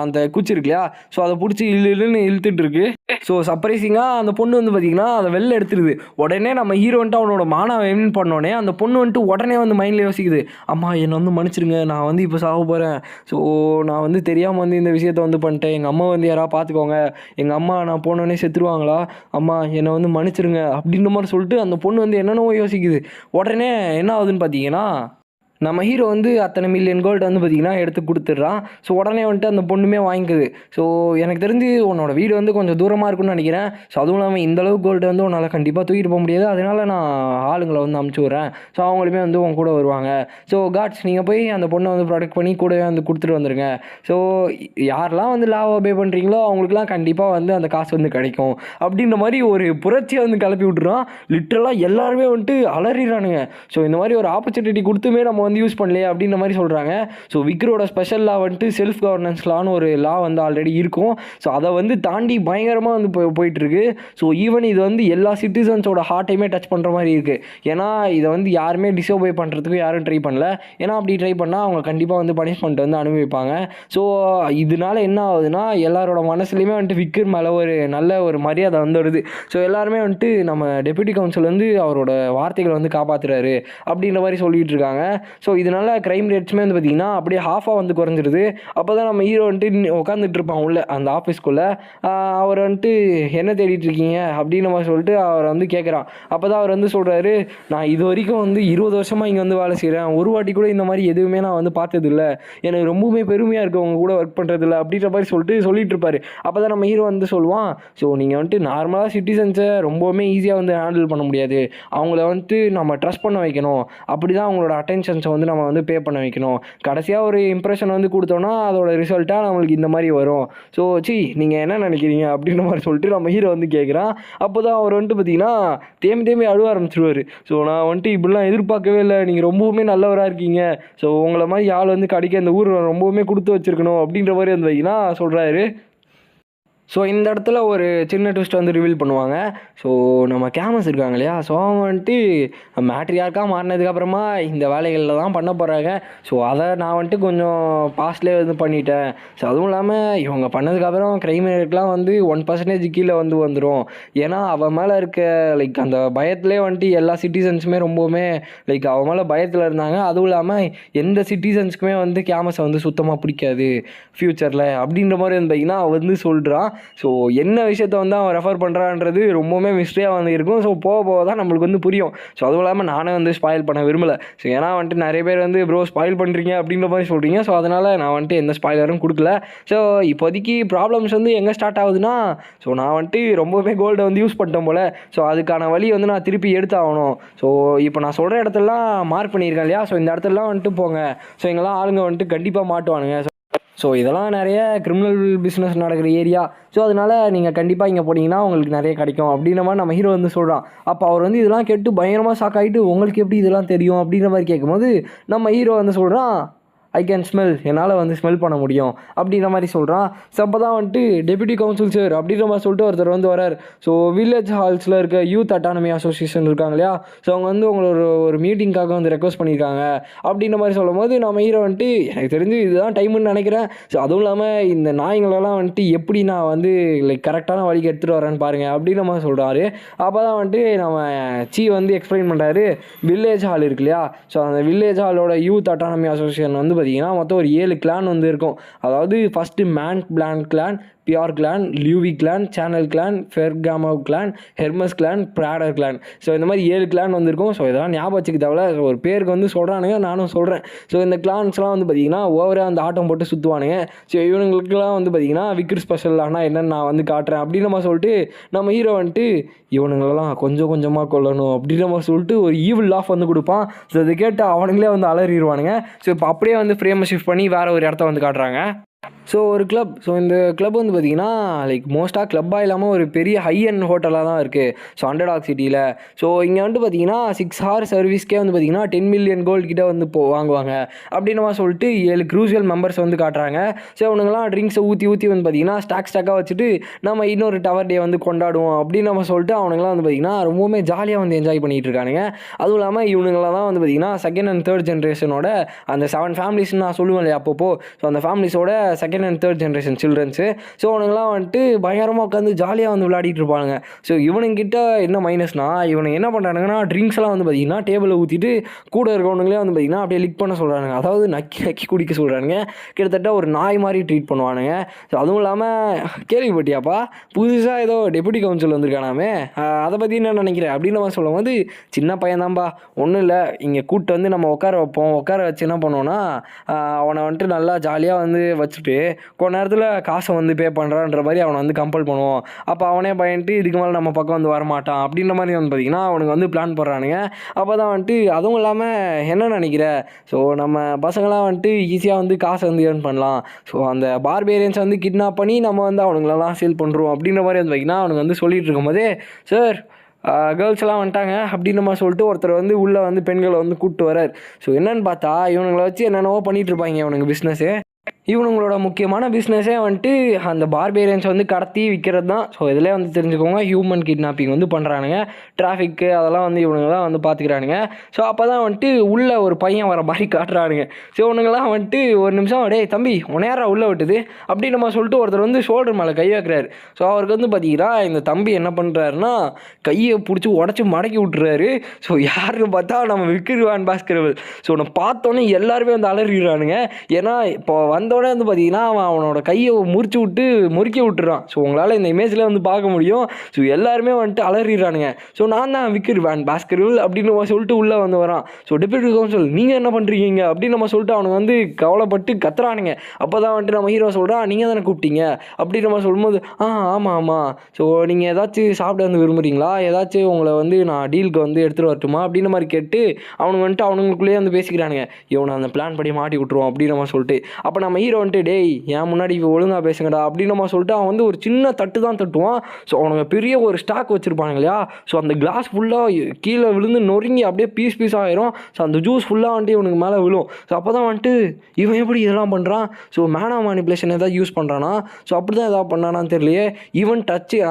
அந்த குச்சி இருக்கு இல்லையா, ஸோ அதை பிடிச்சி இழுன்னு இழுத்துட்டு இருக்கு. ஸோ சர்ப்ரைசிங்காக அந்த பொண்ணு வந்து பார்த்திங்கன்னா அதை வெளில எடுத்துருது. உடனே நம்ம ஹீரோ வந்துட்டு அவனோட மானாவை வின் பண்ணோடனே அந்த பொண்ணு வந்துட்டு உடனே வந்து மைண்டில் யோசிக்குது, அம்மா என்னை வந்து மன்னிச்சிருங்க, நான் வந்து இப்போ சாக போகிறேன். ஸோ நான் வந்து தெரியாமல் வந்து இந்த விஷயத்தை வந்து பண்ணிட்டேன். எங்கள் அம்மா வந்து யாராவது பார்த்துக்கோங்க, எங்கள் அம்மா நான் போனோடனே செத்துருவாங்களா, அம்மா என்னை வந்து மன்னிச்சிருங்க அப்படின்ற மாதிரி சொல்லிட்டு அந்த பொண்ணு வந்து என்னென்னவோ யோசிக்குது. உடனே என்ன ஆகுதுன்னு பார்த்தீங்கன்னா, நம்ம ஹீரோ வந்து அத்தனை மில்லியன் கோல்டு வந்து பார்த்திங்கன்னா எடுத்து கொடுத்துட்றான். ஸோ உடனே வந்துட்டு அந்த பொண்ணுமே வாங்கிக்குது. ஸோ எனக்கு தெரிஞ்சு உன்னோட வீடு வந்து கொஞ்சம் தூரமாக இருக்குன்னு நினைக்கிறேன். ஸோ அதுவும் இல்லாமல் இந்தளவு கோல்டு வந்து உன்னால் கண்டிப்பாக தூக்கிட்டு போக முடியாது. அதனால் நான் ஆளுங்களை வந்து அமுச்சு விட்றேன். ஸோ அவங்களுமே வந்து உன் கூட வருவாங்க. ஸோ காட்ஸ் நீங்கள் போய் அந்த பொண்ணை வந்து ப்ரொடெக்ட் பண்ணி கூடவே வந்து கொடுத்துட்டு வந்துடுங்க. ஸோ யாரெல்லாம் வந்து லாவை பே பண்ணுறீங்களோ அவங்களுக்குலாம் கண்டிப்பாக வந்து அந்த காசு வந்து கிடைக்கும் அப்படின்ற மாதிரி ஒரு புரட்சியை வந்து கிளப்பி விட்டுறான். லிட்ரலாக எல்லாருமே வந்துட்டு அலறிறானுங்க. ஸோ இந்த மாதிரி ஒரு ஆப்பர்ச்சுனிட்டி கொடுத்துமே நம்ம வந்து யூஸ் பண்ணலையே அப்படின்ற மாதிரி சொல்கிறாங்க. ஸோ விக்ரோட ஸ்பெஷல் லா வந்துட்டு செல்ஃப் கவர்னன்ஸ் லான்னு ஒரு லா வந்து ஆல்ரெடி இருக்கும். ஸோ அதை வந்து தாண்டி பயங்கரமாக வந்து போயிட்டுருக்கு. ஸோ ஈவன் இது வந்து எல்லா சிட்டிசன்ஸோட ஹார்ட்டையுமே டச் பண்ணுற மாதிரி இருக்குது. ஏன்னா இதை வந்து யாருமே டிசோபே பண்ணுறதுக்கு யாரும் ட்ரை பண்ணல. ஏன்னா அப்படி ட்ரை பண்ணால் அவங்க கண்டிப்பாக வந்து பனிஷ்மெண்ட் வந்து அனுபவிப்பாங்க. ஸோ இதனால என்ன ஆகுதுன்னா எல்லாரோட மனசுலையுமே வந்துட்டு விக்கர் மேலே ஒரு நல்ல ஒரு மரியாதை வந்து வருது. ஸோ எல்லாருமே வந்துட்டு நம்ம டெப்யூட்டி கவுன்சில் வந்து அவரோட வார்த்தைகளை வந்து காப்பாற்றுறாரு அப்படின்ற மாதிரி சொல்லிகிட்டு இருக்காங்க. ஸோ இதனால் க்ரைம் ரேட்ஸுமே வந்து பார்த்திங்கன்னா அப்படியே ஹாஃபாக வந்து குறைஞ்சிருது. அப்போ தான் நம்ம ஹீரோ வந்துட்டு உட்காந்துட்டு இருப்பான் உள்ள அந்த ஆஃபீஸ்க்குள்ளே. அவர் வந்துட்டு என்ன தேடிட்டு இருக்கீங்க அப்படின்னு மாதிரி சொல்லிட்டு அவர் வந்து கேட்குறான். அப்போ தான் அவர் வந்து சொல்கிறாரு, நான் இது வரைக்கும் வந்து 20 வருஷமாக இங்கே வந்து வேலை செய்கிறேன். ஒரு வாட்டி கூட இந்த மாதிரி எதுவுமே நான் வந்து பார்த்ததில்ல. எனக்கு ரொம்பவுமே பெருமையாக இருக்குது அவங்க கூட ஒர்க் பண்ணுறதில்ல அப்படின்ற மாதிரி சொல்லிட்டு இருப்பார். அப்போ தான் நம்ம ஹீரோ வந்து சொல்லுவான், ஸோ நீங்கள் வந்துட்டு நார்மலாக சிட்டிசன்ஸை ரொம்பவுமே ஈஸியாக வந்து ஹேண்டில் பண்ண முடியாது. அவங்கள வந்துட்டு நம்ம ட்ரஸ்ட் பண்ண வைக்கணும். அப்படி தான் அவங்களோட அட்டென்ஷன்ஸை வந்து நம்ம வந்து பே பண்ண வைக்கணும். கடைசியாக ஒரு இம்ப்ரெஷன் வந்து கொடுத்தோன்னா அதோட ரிசல்ட்டாக நம்மளுக்கு இந்த மாதிரி வரும். ஸோ நீங்கள் என்ன நினைக்கிறீங்க அப்படின்ற மாதிரி சொல்லிட்டு நம்ம ஹீரோ வந்து கேட்குறான். அப்போ தான் அவர் வந்துட்டு பார்த்தீங்கன்னா தேம்பி அழுவ ஆரம்பிச்சிருவார். ஸோ நான் வந்துட்டு இப்படிலாம் எதிர்பார்க்கவே இல்லை, நீங்கள் ரொம்பவுமே நல்லவராக இருக்கீங்க. ஸோ உங்களை மாதிரி ஆள் வந்து கடைக்கு அந்த ஊர் ரொம்பவுமே கொடுத்து வச்சுருக்கணும் அப்படின்ற மாதிரி வந்து பார்த்தீங்கன்னா சொல்கிறாரு. ஸோ இந்த இடத்துல ஒரு சின்ன ட்விஸ்ட் வந்து ரிவீல் பண்ணுவாங்க. ஸோ நம்ம கேமஸ் இருக்காங்க இல்லையா, ஸோ அவங்க வந்துட்டு மேட்ரியார்க்காக மாறினதுக்கப்புறமா இந்த வேலைகளில் தான் பண்ண போகிறாங்க. ஸோ அதை நான் வந்துட்டு கொஞ்சம் பாஸ்ட்லேயே வந்து பண்ணிட்டேன். ஸோ அதுவும் இல்லாமல் இவங்க பண்ணதுக்கப்புறம் க்ரைம் ரேட்லாம் வந்து 1% கீழே வந்து வந்துடும். ஏன்னா அவன் மேலே இருக்க லைக் அந்த பயத்துலேயே வந்துட்டு எல்லா சிட்டிசன்ஸுமே ரொம்பவுமே லைக் அவன் மேலே பயத்தில் இருந்தாங்க. அதுவும் இல்லாமல் எந்த சிட்டிசன்ஸுக்குமே வந்து கேமஸை வந்து சுத்தமாக பிடிக்காது ஃப்யூச்சரில் அப்படின்ற மாதிரி வந்து பார்த்திங்கன்னா அவன் வந்து சொல்கிறான். ஸோ என்ன விஷயத்த வந்து அவன் ரெஃபர் பண்ணுறான்றது ரொம்பவுமே மிஸ்ட்ரியாக வந்து இருக்கும். ஸோ போக தான் நம்மளுக்கு வந்து புரியும். ஸோ அதுவும் இல்லாமல் நானே வந்து ஸ்பாயில் பண்ண விரும்பலை. ஸோ ஏன்னா வந்துட்டு நிறைய பேர் வந்து ப்ரோ ஸ்பாயில் பண்ணுறீங்க அப்படின்ற மாதிரி சொல்கிறீங்க. ஸோ அதனால் நான் வந்துட்டு எந்த ஸ்பாயிலரும் கொடுக்கல. ஸோ இப்போதைக்கு ப்ராப்ளம்ஸ் வந்து எங்கே ஸ்டார்ட் ஆகுதுன்னா, ஸோ நான் வந்துட்டு ரொம்பவே கோல்டை வந்து யூஸ் பண்ணிட்டேன் போல். ஸோ அதுக்கான வழி வந்து நான் திருப்பி எடுத்தாகணும். ஸோ இப்போ நான் சொல்கிற இடத்துலலாம் மார்க் பண்ணியிருக்கேன் இல்லையா, ஸோ இந்த இடத்துலலாம் வந்துட்டு போங்க. ஸோ எங்கெல்லாம் ஆளுங்க வந்துட்டு கண்டிப்பாக மாட்டுவானுங்க. ஸோ இதெல்லாம் நிறைய கிரிமினல் பிஸ்னஸ் நடக்கிற ஏரியா. ஸோ அதனால் நீங்கள் கண்டிப்பாக இங்கே போனீங்கன்னா உங்களுக்கு நிறைய கிடைக்கும் அப்படின்ற மாதிரி நம்ம ஹீரோ வந்து சொல்கிறான். அப்போ அவர் வந்து இதெல்லாம் கேட்டு பயங்கரமாக ஷாக் ஆகிட்டு உங்களுக்கு எப்படி இதெல்லாம் தெரியும் அப்படின்ற மாதிரி கேட்கும்போது நம்ம ஹீரோ வந்து சொல்கிறான், ஐ கேன் ஸ்மெல், என்னால் வந்து ஸ்மெல் பண்ண முடியும் அப்படின்ற மாதிரி சொல்கிறான். ஸோ அப்போ தான் வந்துட்டு டெப்யூட்டி கவுன்சில் சார் அப்படின்ற மாதிரி சொல்லிட்டு ஒருத்தர் வந்து வரார். ஸோ வில்லேஜ் ஹால்ஸில் இருக்க யூத் அட்டானமி அசோசியேஷன் இருக்காங்க இல்லையா, ஸோ அவங்க வந்து உங்களோட ஒரு மீட்டிங்காக வந்து ரெக்வஸ்ட் பண்ணியிருக்காங்க அப்படின்ற மாதிரி சொல்லும் போது நம்ம ஹீரோ வந்துட்டு எனக்கு தெரிஞ்சு இதுதான் டைமுன்னு நினைக்கிறேன். ஸோ அதுவும் இல்லாமல் இந்த நாய்ங்களெல்லாம் வந்துட்டு எப்படி நான் வந்து லைக் கரெக்டான வழிக்கு எடுத்துகிட்டு வரேன்னு பாருங்கள் அப்படின்ற மாதிரி சொல்கிறாரு. அப்போ தான் வந்துட்டு நம்ம வந்து எக்ஸ்பிளைன் பண்ணுறாரு. வில்லேஜ் ஹால் இருக்கு இல்லையா, ஸோ அந்த வில்லேஜ் ஹாலோட யூத் அட்டானமி அசோசியேஷன் வந்து பார்த்திங்கன்னா மொத்தம் ஒரு 7 கிளான் வந்து இருக்கும். அதாவது ஃபஸ்ட்டு மேன் பிளான் கிளான், பியார் கிளான், லியூவி clan, Chanel clan, Ferragamo clan, Hermes clan, Prada clan. So இந்த மாதிரி 7 கிளான் வந்திருக்கும். ஸோ இதெல்லாம் ஞாபகம் வச்சுக்க தேவையில்ல, ஒரு பேருக்கு வந்து சொல்கிறானுங்க, நானும் சொல்கிறேன். ஸோ இந்த கிளான்ஸ்லாம் வந்து பார்த்திங்கன்னா ஓவராக அந்த ஆட்டம் போட்டு சுற்றுவானுங்க. ஸோ இவனுங்களுக்குலாம் வந்து பார்த்திங்கன்னா விக்ர் ஸ்பெஷல் ஆனால் என்னென்னு நான் வந்து காட்டுறேன் அப்படின்னு நம்ம சொல்லிட்டு நம்ம ஹீரோ வந்துட்டு இவனுங்களெல்லாம் கொஞ்சம் கொஞ்சமாக கொல்லணும் அப்படின்ற மாதிரி சொல்லிட்டு ஒரு ஈவில் லாஃப் வந்து கொடுப்பான். ஸோ அதை கேட்டு அவனுங்களே வந்து அலறிடுவானுங்க. ஸோ இப்போ அப்படியே வந்து ஃப்ரேமை ஷிஃப்ட் பண்ணி வேறு ஒரு இடத்த வந்து காட்டுறாங்க. ஸோ ஒரு கிளப். ஸோ இந்த கிளப் வந்து பார்த்திங்கன்னா லைக் மோஸ்ட்டாக கிளப்பாக இல்லாமல் ஒரு பெரிய ஹை அண்ட் ஹோட்டலாக தான் இருக்குது. ஸோ அண்டர்டாக் சிட்டியில். ஸோ இங்கே வந்துட்டு பார்த்திங்கன்னா 6 hour சர்வீஸ்க்கே வந்து பார்த்திங்கன்னா 10 million gold கிட்ட வந்து வாங்குவாங்க அப்படின்னு மாதிரி சொல்லிட்டு 7 க்ரூஷியல் மெம்பர்ஸ் வந்து காட்டுறாங்க. ஸோ அவனுங்களாம் ட்ரிங்க்ஸை ஊற்றி வந்து பார்த்திங்கன்னா ஸ்டாக்காக வச்சுட்டு நம்ம இன்னொரு டவர் டே வந்து கொண்டாடுவோம் அப்படின்னு நம்ம சொல்லிட்டு அவனுங்களாம் வந்து பார்த்திங்கன்னா ரொம்பவுமே ஜாலியாக வந்து என்ஜாய் பண்ணிகிட்டு இருக்கானுங்க. அதுவும் இல்லாமல் இவனுங்களாம் தான் வந்து பார்த்திங்கன்னா செகண்ட் அண்ட் தேர்ட் ஜென்ரேஷனோட அந்த 7 ஃபேமிலிஸ்ன்னு நான் சொல்லுவேன் இல்லையா அப்பப்போ. ஸோ அந்த ஃபேமிலிஸோட second and third generation childrens. So அவனுங்களாம் வந்துட்டு பயங்கரமாக உட்காந்து ஜாலியாக வந்து விளையாடிட்டு இருப்பானுங்க. ஸோ இவனுங்கிட்ட என்ன மைனஸ்னால் இவனுங்க என்ன பண்ணுறானுங்கன்னா ட்ரிங்க்ஸ்லாம் வந்து பார்த்திங்கன்னா டேபிளில் ஊற்றிட்டு கூட இருக்கவனுங்களே வந்து பார்த்திங்கன்னா அப்படியே லிக் பண்ண சொல்கிறானுங்க. அதாவது நக்கி குடிக்க சொல்கிறானுங்க. கிட்டத்தட்ட ஒரு நாய் மாதிரி ட்ரீட் பண்ணுவானுங்க. ஸோ அதுவும் இல்லாமல் கேள்விப்பட்டியாப்பா புதுசாக ஏதோ டெப்யூட்டி கவுன்சில் வந்திருக்கானாமே, அதை பற்றி என்ன நினைக்கிறேன் அப்படின்னு நம்ம சொல்லும் போது சின்ன பையன்தான்பா, ஒன்றும் இல்லை, இங்கே கூப்பிட்டு வந்து நம்ம உட்கார வைப்போம், உட்கார வச்சு என்ன பண்ணுவோன்னா அவனை வந்துட்டு நல்லா ஜாலியாக வந்து வச்சுட்டு கொஞ்ச நேரத்தில் காசை வந்து பே பண்ணுறான்ற மாதிரி அவனை வந்து கம்பல் பண்ணுவோம். அப்போ அவனே பயன்ட்டு இதுக்கு மேலே நம்ம பக்கம் வந்து வரமாட்டான் அப்படின்ற மாதிரி வந்து பார்த்திங்கன்னா அவனுக்கு வந்து பிளான் போடுறானுங்க. அப்போ தான் வந்துட்டு அதுவும் இல்லாமல் என்ன நினைக்கிற, ஸோ நம்ம பசங்களாம் வந்துட்டு ஈஸியாக வந்து காசை வந்து ஏர்ன் பண்ணலாம். ஸோ அந்த பார்பேரியன்ஸை வந்து கிட்னாப் பண்ணி நம்ம வந்து அவனுங்களெல்லாம் சேல் பண்ணுறோம் அப்படின்ற மாதிரி வந்து பார்த்திங்கன்னா அவனுக்கு வந்து சொல்லிகிட்டு இருக்கும்போதே சார் கேர்ள்ஸ் எல்லாம் வந்துட்டாங்க அப்படின்னு நம்ம சொல்லிட்டு ஒருத்தர் வந்து உள்ளே வந்து பெண்களை வந்து கூப்பிட்டு வரார். ஸோ என்னென்னு பார்த்தா இவனுங்களை வச்சு என்னென்னவோ பண்ணிகிட்டு இருப்பாங்க இவனுங்க பிஸ்னஸ்ஸு. இவனுங்களோட முக்கியமான பிஸ்னஸே வந்துட்டு அந்த பார்பேரியன்ஸ் வந்து கடத்தி விற்கிறது தான். ஸோ இதில் வந்து தெரிஞ்சுக்கோங்க, ஹியூமன் கிட்னாப்பிங் வந்து பண்ணுறானுங்க, டிராஃபிக்கு அதெல்லாம் வந்து இவனுங்க தான் வந்து பார்த்துக்கிறானுங்க. ஸோ அப்போ தான் வந்துட்டு உள்ளே ஒரு பையன் வர மாதிரி காட்டுறானுங்க. ஸோ இவனுங்கெல்லாம் வந்துட்டு ஒரு நிமிஷம் டேய் தம்பி உன்னையாரா உள்ளே விட்டுது அப்படின்னு நம்ம சொல்லிட்டு ஒருத்தர் வந்து ஷோல்டர் மேலே கை வைக்கிறாரு. ஸோ அவருக்கு வந்து பார்த்தீங்கன்னா இந்த தம்பி என்ன பண்ணுறாருன்னா கையை பிடிச்சி உடச்சி மடக்கி விட்டுறாரு. ஸோ யாருன்னு பார்த்தா நம்ம விக்ர் வேன் பாஸ்கரவல். ஸோ நான் பார்த்தோன்னே எல்லாருமே வந்து அலறிடுறானுங்க. ஏன்னா இப்போ வந்தோடனே வந்து பார்த்தீங்கன்னா அவனோட கையை முறுக்கி விட்டுறான். ஸோ உங்களால் இந்த இமேஜில் வந்து பார்க்க முடியும். ஸோ எல்லாருமே வந்துட்டு அலறிடுறானுங்க. ஸோ நான் தான் விக்ர் வேன் பாஸ்கரவல் அப்படின்னு நம்ம சொல்லிட்டு உள்ளே வந்து வரான். ஸோ டெப்யூட்டி கவுன்சில் நீங்கள் என்ன பண்ணுறீங்க அப்படின்னு நம்ம சொல்லிட்டு அவனுக்கு வந்து கவலைப்பட்டு கத்துறானுங்க. அப்போ தான் வந்துட்டு நம்ம ஹீரோ சொல்கிறான் நீங்கள் தானே கூப்பிட்டீங்க அப்படின்னு நம்ம சொல்லும்போது ஆமாம். ஸோ நீங்கள் ஏதாச்சும் சாப்பிட வந்து விரும்புகிறீங்களா, ஏதாச்சும் உங்களை வந்து நான் டீலுக்கு வந்து எடுத்துகிட்டு வரட்டுமா அப்படின்ற மாதிரி கேட்டு அவனுக்கு வந்துட்டு அவனுங்களுக்குள்ளேயே வந்து பேசிக்கிறானுங்க. இவனை அந்த பிளான் படி மாட்டி விட்டுருவோம் அப்படின்னு நம்ம சொல்லிட்டு அப்போ நம்ம ஹீரோ வந்துட்டு டேய் ஏன் முன்னாடி ஒழுங்காக பேசுங்கடா அப்படின்னு நம்ம சொல்லிட்டு அவன் வந்து ஒரு சின்ன தட்டு தான் தட்டுவான். ஸோ அவனுங்க பெரிய ஒரு ஸ்டாக் வச்சுருப்பாங்க இல்லையா, ஸோ அந்த கிளாஸ் ஃபுல்லாக கீழே விழுந்து நொறுங்கி அப்படியே பீஸ் ஆகிரும். ஸோ அந்த ஜூஸ் ஃபுல்லாக வந்துட்டு இவனுக்கு மேலே விழும். ஸோ அப்போ தான் வந்துட்டு இவன் எப்படி இதெல்லாம் பண்ணுறான், ஸோ மேனா மேனிப்புலேஷன் ஏதாவது யூஸ் பண்ணுறானா, ஸோ அப்படி தான் எதாவது பண்ணானான்னு தெரியலையே. ஈவன்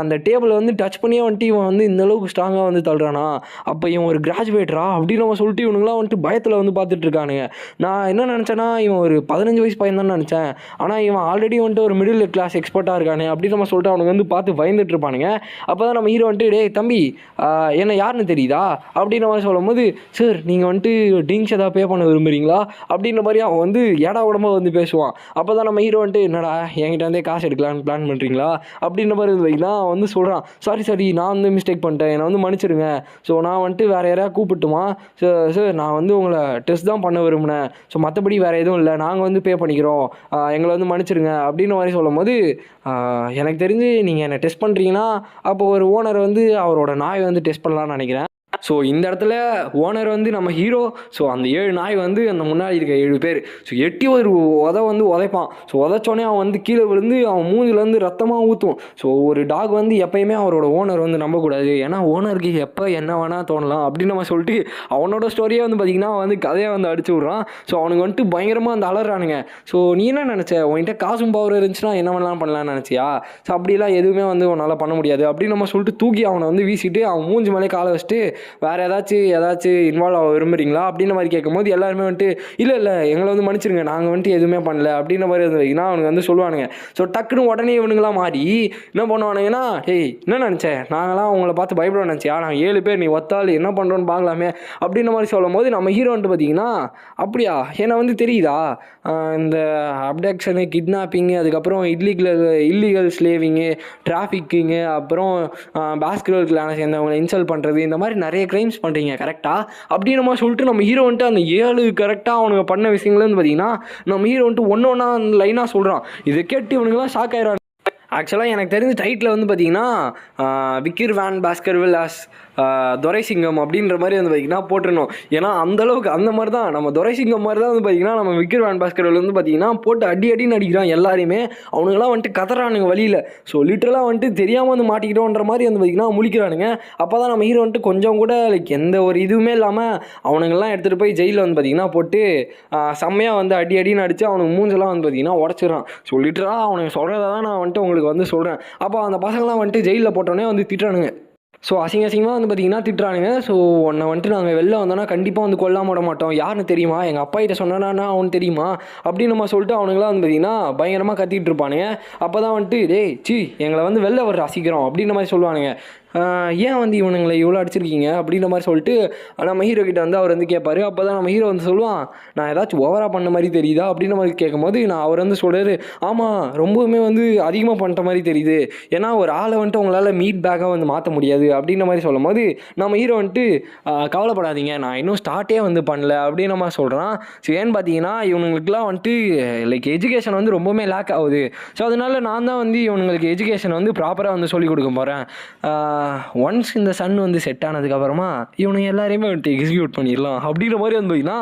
அந்த டேபிளை வந்து டச் பண்ணியே வந்துட்டு இவன் வந்து இந்தளவுக்கு ஸ்ட்ராங்காக வந்து தள்ளுறானா, அப்போ இவன் ஒரு கிராஜுவேட்டரா அப்படின்னு நம்ம சொல்லிட்டு இவனுங்களாம் வந்துட்டு பயத்தில் வந்து பார்த்துட்டு இருக்கானுங்க. நான் என்ன நினச்சேன்னா இவன் ஒரு 15 வயசு பையன் தான் நினச்சேன். ஆனால் இவன் ஆல்ரெடி வந்துட்டு ஒரு மிடில் கிளாஸ் எக்ஸ்பர்ட்டாக இருக்கானே அப்படின்னு நம்ம சொல்லிட்டு அவனுக்கு வந்து பார்த்து பயந்துட்டு இருப்பானுங்க. அப்போ தான் நம்ம ஹீரோ வந்துட்டு டேய் தம்பி என்ன யாருன்னு தெரியுதா அப்படின்னு நம்ம சொல்லும்போது சார் நீங்கள் வந்துட்டு ட்ரிங்க்ஸ் ஏதாவது பே பண்ண விரும்புகிறீங்களா அப்படின்ற மாதிரி அவன் வந்து ஏடா உடம்பா வந்து பேசுவான். அப்போ தான் நம்ம ஹீரோ வந்துட்டு என்னடா என்கிட்ட வந்து காசு எடுக்கலான்னு பிளான் பண்ணுறீங்களா அப்படின்ற மாதிரி தான் வந்து சொல்கிறான். சாரி நான் வந்து மிஸ்டேக் பண்ணிட்டேன், என்னை வந்து மன்னிச்சிடுங்க. ஸோ நான் வந்துட்டு வேறு யாரையா கூப்பிட்டுமா சார், நான் வந்து உங்களை டெஸ்ட் தான் பண்ண விரும்பினேன். ஸோ மற்றபடி வேறு எதுவும் இல்லை, நாங்கள் வந்து பே பண்ணிக்கிறோம், எங்களை வந்து மன்னிச்சிடுங்க அப்படின்ற மாதிரி சொல்லும் போது எனக்கு தெரிஞ்சு நீங்கள் என்னை டெஸ்ட் பண்ணுறீங்கன்னா அப்போ ஒரு ஓனர் வந்து அவரோட நாயை வந்து டெஸ்ட் பண்ணலான்னு நினைக்கிறேன். ஸோ இந்த இடத்துல ஓனர் வந்து நம்ம ஹீரோ. ஸோ அந்த 7 நாய் வந்து அந்த முன்னாடி இருக்க 7 பேர் ஸோ எட்டி ஒரு வந்து உதைப்பான். ஸோ உதைச்சோடனே அவன் வந்து கீழே விழுந்து அவன் மூஞ்சிலேருந்து ரத்தமாக ஊற்றும். ஸோ ஒரு டாக் வந்து எப்பயுமே அவரோட ஓனர் வந்து நம்பக்கூடாது. ஏன்னா ஓனருக்கு எப்போ என்ன வேணால் தோணலாம் அப்படின்னு நம்ம சொல்லிட்டு அவனோட ஸ்டோரியே வந்து பார்த்திங்கன்னா வந்து கதையை வந்து அடிச்சு விட்றான். ஸோ அவனுக்கு வந்துட்டு பயங்கரமாக அந்த அலறானுங்க. ஸோ நீ என்ன நினச்ச, உன்கிட்ட காசும் பவர் இருந்துச்சுன்னா என்ன வேணாலும் பண்ணலாம்னு நினச்சியா? ஸோ அப்படிலாம் எதுவுமே வந்து உன்னால் பண்ண முடியாது அப்படின்னு நம்ம சொல்லிட்டு தூக்கி அவனை வந்து வீசிட்டு அவன் மூஞ்சி மேலே காலை வச்சுட்டு வேறு ஏதாச்சும் இன்வால்வ் ஆக விரும்புகிறீங்களா அப்படின்ற மாதிரி கேட்கும்போது எல்லாருமே வந்துட்டு இல்லை எங்களை வந்து மன்னிச்சிருங்க, நாங்கள் வந்துட்டு எதுவுமே பண்ணல அப்படின்ற மாதிரி இருந்ததுன்னா அவனுக்கு வந்து சொல்லுவானுங்க. ஸோ டக்குன்னு உடனே இவனுங்களாம் மாறி என்ன பண்ணுவானுங்கன்னா, ஏய் என்ன நினச்சேன், நாங்களாம் உங்களை பார்த்து பயப்பட நினச்சியா, நாங்கள் 7 பேர், நீ ஒத்தாள் என்ன பண்ணுறோன்னு பார்க்கலாமே அப்படின்ற மாதிரி சொல்லும் போது நம்ம ஹீரோ வந்துட்டு பார்த்தீங்கன்னா அப்படியா என்னை வந்து தெரியுதா, இந்த அப்டக்ஷனு, கிட்னாப்பிங்கு, அதுக்கப்புறம் இல்லீகல் ஸ்லேவிங்கு, டிராஃபிக்கிங்கு, அப்புறம் பாஸ்கெட்பால் கிளானை சேர்ந்தவங்களை இன்சல்ட் பண்ணுறது, இந்த மாதிரி நிறைய க்ரைம்ஸ் பண்ணுறீங்க கரெக்டாக அப்படின்னு நம்ம சொல்லிட்டு நம்ம ஹீரோ வந்துட்டு அந்த 7 கரெக்டாக அவனுங்க பண்ண விஷயங்கள் வந்து பார்த்தீங்கன்னா நம்ம ஹீரோ வந்துட்டு ஒன்று லைனாக சொல்கிறான். இதை கேட்டு இவனுங்கெல்லாம் ஷாக் ஆயிடுறாங்க. ஆக்சுவலாக எனக்கு தெரிஞ்ச டைட்டில் வந்து பார்த்திங்கன்னா விக்கிர் வேன் பாஸ்கர்வில் ஆஸ் துரைசிங்கம் அப்படின்ற மாதிரி வந்து பார்த்திங்கன்னா போட்டுருணும். ஏன்னா அந்தளவுக்கு அந்த மாதிரி தான் நம்ம துரைசிங்கம் மாதிரி தான் வந்து பார்த்திங்கன்னா நம்ம விக்கிர் வேன் பாஸ்கர்வில் வந்து பார்த்திங்கன்னா போட்டு அடின்னு அடிக்கிறான் எல்லாரையுமே. அவனுங்களாம் வந்துட்டு கதறானுங்க வழியில். ஸோ லிட்டரலாக வந்துட்டு தெரியாமல் வந்து மாட்டிக்கிட்டோன்ற மாதிரி வந்து பார்த்திங்கன்னா முழிக்கிறானுங்க. அப்போ தான் நம்ம ஹீரோ வந்துட்டு கொஞ்சம் கூட லைக் எந்த ஒரு இதுவுமே இல்லாமல் அவனுங்கெல்லாம் எடுத்துகிட்டு போய் ஜெயிலில் வந்து பார்த்திங்கன்னா போட்டு செம்மையாக வந்து அடின்னு அடித்து அவனுக்கு மூஞ்செல்லாம் வந்து பார்த்திங்கன்னா உடச்சிடறான். ஸோ லிட்டரலாக அவனுக்கு சொல்கிறத தான் நான் வந்துட்டு உங்களுக்கு வந்து சொல்கிறேன். அப்போ அந்த பசங்களாம் வந்துட்டு ஜெயிலில் போட்டோன்னே வந்து திட்டுறானுங்க. ஸோ அசிங்கமாக வந்து பார்த்திங்கன்னா திட்டுறானுங்க. ஸோ உன்னை வந்துட்டு நாங்கள் வெளில வந்தோன்னா கண்டிப்பாக வந்து கொல்லாம விட மாட்டோம், யாருன்னு தெரியுமா, எங்கள் அப்பா கிட்ட சொன்னானா அவனுக்கு தெரியுமா அப்படின்னு நம்ம சொல்லிட்டு அவனுங்களாம் வந்து பார்த்திங்கன்னா பயங்கரமாக கத்திட்டு இருப்பானுங்க. அப்போ தான் வந்துட்டு டேய் எங்களை வந்து வெளில வர ரசிக்கிறோம் அப்படின்ற மாதிரி சொல்லுவானுங்க. ஏன் வந்து இவனுங்களை இவ்வளோ அடிச்சிருக்கீங்க அப்படின்ற மாதிரி சொல்லிட்டு நம்ம ஹீரோ கிட்ட வந்து அவர் வந்து கேட்பார். அப்போ தான் நம்ம ஹீரோ வந்து சொல்லுவான், நான் ஏதாச்சும் ஓவராக பண்ண மாதிரி தெரியுதா அப்படின்ற மாதிரி கேட்கும்போது அவர் வந்து சொல்கிறாரு, ஆமாம் ரொம்பவுமே வந்து அதிகமாக பண்ணுற மாதிரி தெரியுது, ஏன்னா ஒரு ஆளை வந்துட்டு உங்களால் மீட் பேக்காக வந்து மாற்ற முடியாது அப்படின்ற மாதிரி சொல்லும் போது நம்ம ஹீரோ வந்துட்டு கவலைப்படாதீங்க, நான் இன்னும் ஸ்டார்ட்டே வந்து பண்ணல அப்படின்னு நம்ம சொல்கிறான். ஸோ ஏன்னு பார்த்தீங்கன்னா இவனுங்களுக்குலாம் வந்துட்டு லைக் எஜுகேஷன் வந்து ரொம்பவுமே லேக் ஆகுது. ஸோ அதனால் நான் தான் வந்து இவனுங்களுக்கு எஜுகேஷன் வந்து ப்ராப்பராக வந்து சொல்லிக் கொடுக்க போகிறேன். ஒன்ஸ் இந்த சன் வந்து செட் ஆனதுக்கப்புறமா இவனுங்க எல்லாரையுமே வந்துட்டு எக்ஸிக்யூட் பண்ணிடலாம் அப்படின்ற மாதிரி வந்து பார்த்தீங்கன்னா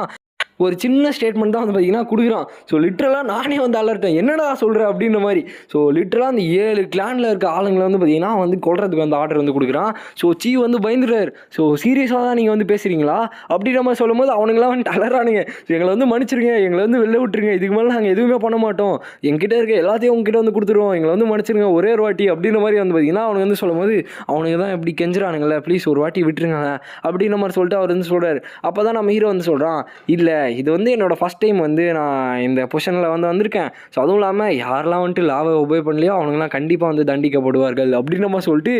ஒரு சின்ன ஸ்டேட்மெண்ட் தான் வந்து பார்த்திங்கன்னா கொடுக்குறான். ஸோ லிட்ரலாக நானே வந்து அலர்ட்டேன், என்னடா சொல்கிறேன் அப்படின்ற மாதிரி. ஸோ லிட்ரலாக அந்த 7 கிளானில் இருக்க ஆளுங்களை வந்து பார்த்திங்கன்னா வந்து கொள்றதுக்கு வந்து ஆர்டர் வந்து கொடுக்குறான். ஸோ சீ வந்து பயந்துடுறாரு. ஸோ சீரியஸாக தான் நீங்கள் வந்து பேசுகிறீங்களா அப்படின்ற மாதிரி சொல்லும் போது அவனுங்களாம் வந்துட்டு அலறானுங்க. ஸோ எங்களை வந்து மன்னிச்சிருங்க, எங்களை வந்து வெளில விட்டுருங்க, இதுக்கு மேலே நாங்கள் எதுவுமே பண்ண மாட்டோம், எங்கிட்ட இருக்க எல்லாத்தையும் உங்ககிட்ட வந்து கொடுத்துருவோம், எங்களை வந்து மன்னிச்சிருங்க ஒரே ஒரு வாட்டி அப்படின்ற மாதிரி வந்து பார்த்திங்கன்னா அவனுக்கு வந்து சொல்லும் போது அவனுக்கு தான் எப்படி கெஞ்சுறானுங்களே, ப்ளீஸ் ஒரு வாட்டி விட்டுருங்க அப்படின்ற மாதிரி சொல்லிட்டு அவர் வந்து சொல்கிறார். அப்போ தான் நம்ம ஹீரோ வந்து சொல்கிறான், இல்லை இது வந்து என்னோடய ஃபஸ்ட் டைம் வந்து நான் இந்த பொசிஷனில் வந்து வந்திருக்கேன். ஸோ அதுவும் இல்லாமல் யாரெல்லாம் வந்துட்டு லாவை உபயோக பண்ணலையோ அவனுங்களாம் கண்டிப்பாக வந்து தண்டிக்கப்படுவார்கள் அப்படின்னு நம்ம சொல்லிட்டு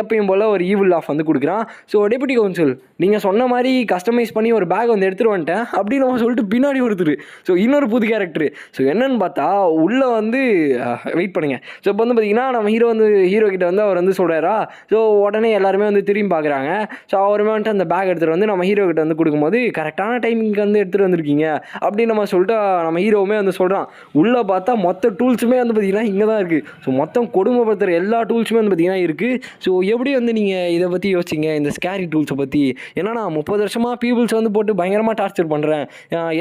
எப்பயும் போல் ஒரு ஈவில் ஆஃப் வந்து கொடுக்குறான். ஸோ டெபுட்டி கவுன்சில் நீங்கள் சொன்ன மாதிரி கஸ்டமைஸ் பண்ணி ஒரு பேக் வந்து எடுத்துகிட்டு வந்துட்டேன் அப்படின்னு நம்ம சொல்லிட்டு பின்னாடி ஒருத்தர். ஸோ இன்னொரு புது கேரக்டர். ஸோ என்னன்னு பார்த்தா உள்ளே வந்து வெயிட் பண்ணுங்க. ஸோ இப்போ வந்து பார்த்தீங்கன்னா நம்ம ஹீரோ கிட்ட வந்து அவர் வந்து சொல்கிறாரா. ஸோ உடனே எல்லாருமே வந்து திரும்பி பார்க்குறாங்க. ஸோ அவருமே வந்துட்டு அந்த பேக் எடுத்துகிட்டு வந்து நம்ம ஹீரோ கிட்ட வந்து கொடுக்கும்போது கரெக்டான டைமிங்க்கு வந்து எடுத்துகிட்டு வந்திருக்கீங்க அப்படின்னு நம்ம சொல்லிட்டு நம்ம ஹீரோவுமே வந்து சொல்கிறான். உள்ளே பார்த்தா மொத்த டூல்ஸுமே வந்து பார்த்திங்கன்னா இங்கே தான் இருக்குது. ஸோ மொத்தம் கொடுமைப்படுத்துகிற எல்லா டூல்ஸுமே வந்து பார்த்திங்கன்னா இருக்குது. ஸோ எப்படி வந்து நீங்கள் இதை பற்றி யோசிச்சிங்க, இந்த ஸ்கேரி டூல்ஸை பற்றி? ஏன்னா நான் 30 வருஷமாக பீப்புள்ஸ் வந்து போட்டு பயங்கரமாக டார்ச்சர் பண்ணுறேன்,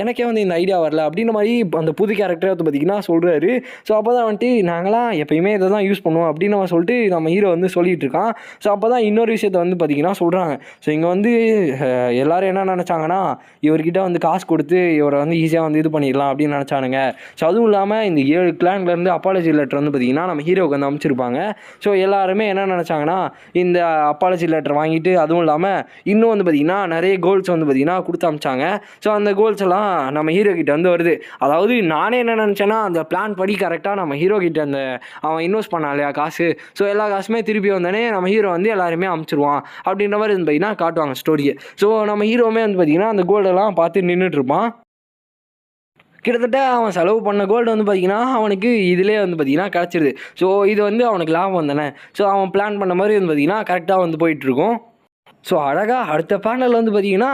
எனக்கே வந்து இந்த ஐடியா வரல அப்படின்ற மாதிரி அந்த புது கேரக்டரை வந்து பார்த்திங்கன்னா சொல்கிறாரு. ஸோ அப்போ தான் வந்துட்டு நாங்களாம் எப்பயுமே இதை தான் யூஸ் பண்ணுவோம் அப்படின்னு நம்ம சொல்லிட்டு நம்ம ஹீரோ வந்து சொல்லிகிட்டு இருக்கான். ஸோ அப்போ தான் இன்னொரு விஷயத்தை வந்து பார்த்திங்கன்னா சொல்கிறாங்க. ஸோ இங்கே வந்து எல்லோரும் என்ன நினச்சாங்கன்னா இவர்கிட்ட வந்து காசு கொடுத்து இவரை வந்து ஈஸியாக வந்து இது பண்ணிடலாம் அப்படின்னு நினச்சானுங்க. ஸோ அதுவும் இல்லாமல் இந்த 7 கிளான்லேருந்து அப்பாலஜி லெட்டர் வந்து பார்த்திங்கன்னா நம்ம ஹீரோவுக்கு வந்து அமைச்சிருப்பாங்க. ஸோ எல்லாருமே என்ன நினச்சாங்கன்னா இந்த அப்பாலஜி லெட்டர் வாங்கிட்டு அதுவும் இல்லாமல் இன்னும் வந்து பார்த்திங்கன்னா நிறைய கோல்ஸ் வந்து பார்த்திங்கன்னா கொடுத்து அமிச்சாங்க. ஸோ அந்த கோல்ஸ் எல்லாம் நம்ம ஹீரோ கிட்ட வந்து வருது. அதாவது நானே என்ன நினச்சேன்னா அந்த பிளான் படி கரெக்டாக நம்ம ஹீரோ கிட்ட அந்த அவன் இன்வெஸ்ட் பண்ணா இல்லையா காசு, ஸோ எல்லா காசுமே திருப்பி வந்தோடனே நம்ம ஹீரோ வந்து எல்லாருமே அமிச்சிருவான் அப்படின்ற மாதிரி வந்து பார்த்திங்கன்னா காட்டுவாங்க ஸ்டோரியை. ஸோ நம்ம ஹீரோவுமே வந்து பார்த்திங்கன்னா அந்த கோல்டெல்லாம் பார்த்து நின்றுட்டுருப்பான். கிட்டத்தட்ட அவன் செலவு பண்ண கோல்டு வந்து பார்த்திங்கன்னா அவனுக்கு இதிலே வந்து பார்த்திங்கன்னா கிடச்சிருது. ஸோ இது வந்து அவனுக்கு லாபம் தானே. ஸோ அவன் பிளான் பண்ண மாதிரி வந்து பார்த்திங்கன்னா கரெக்டாக வந்து போயிட்டுருக்கும். ஸோ அழகாக அடுத்த பேனலில் வந்து பார்த்திங்கன்னா